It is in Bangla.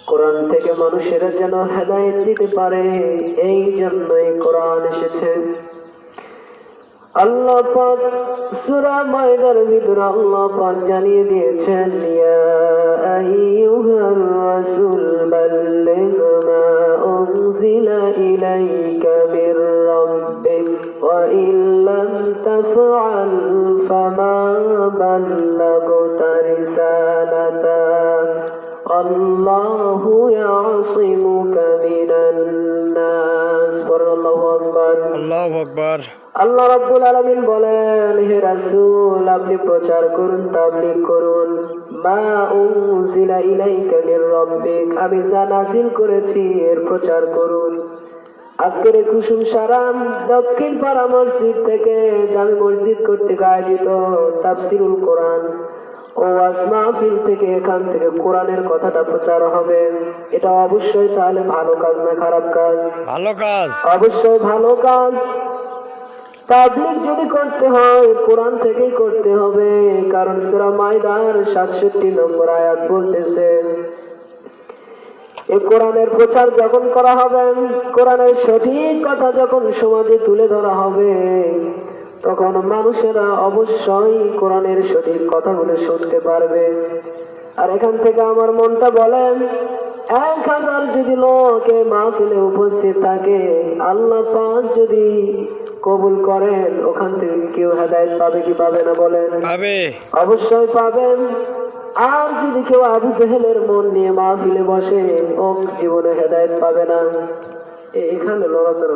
কোরআন থেকে মানুষেরা যেন হেদায়েত নিতে পারে, এই জন্যই কোরআন এসেছে। আল্লাহ পাক সূরা মায়দার ভিতরে আল্লাহ পাক জানিয়ে দিয়েছেন, ইয়া আইয়ুহার রাসূল বাল্লিগ মা উনজিলা ইলাইকা মির রাব্বিক ওয়া ইল্লাম তাফআল ফামা বাল্লাগতা রিসালাতা আল্লাহু ইয়াসিমুকা মিনান নাস। আল্লাহু আকবার, আল্লাহু আকবার। আল্লাহ রাব্বুল আলামিন বলেন, হে রাসূল, আপনি প্রচার করুন, তাবলীগ করুন। মা উনজিলা ইলাইকা মির রাব্বিক, আমি যা নাযিল করেছি এর প্রচার করুন। আজকের এই কুসুম সারাম দক্ষিণ পাড়া মসজিদ থেকে জামি মসজিদ কর্তৃক আয়োজিত তাফসীরুল কোরআন ও ওয়াজ মাহফিল থেকে, এখান থেকে কোরআনের কথাটা প্রচার হবে। এটা অবশ্যই তাহলে ভালো কাজ না খারাপ কাজ? ভালো কাজ, অবশ্যই ভালো কাজ। তাবলীগ যদি করতে হয় কোরআন থেকেই করতে হবে, কারণ সূরা মায়দার 67 নম্বর আয়াত বলতেছে, এই কোরআনের প্রচার যখন করা হবে, কোরআনের সঠিক কথা যখন সমাজে তুলে ধরা হবে, তখন মানুষেরা অবশ্যই কোরআনের সঠিক কথাগুলো শুনতে পারবে। আর এখান থেকে আমার মনটা বলেন, 1000 যদি লোক এই মাহফিলে উপস্থিত থাকে, আল্লাহ পাক যদি কবুল করেন, ওখান থেকে কেউ হেদায়েত পাবে কি পাবে না বলেন? পাবে, অবশ্যই পাবেন। আর যদি কেউ আবু জেহেলের মন নিয়ে মাহফিলে বসে, ও জীবনে হেদায়েত পাবে না। এখানে লড়াচড়া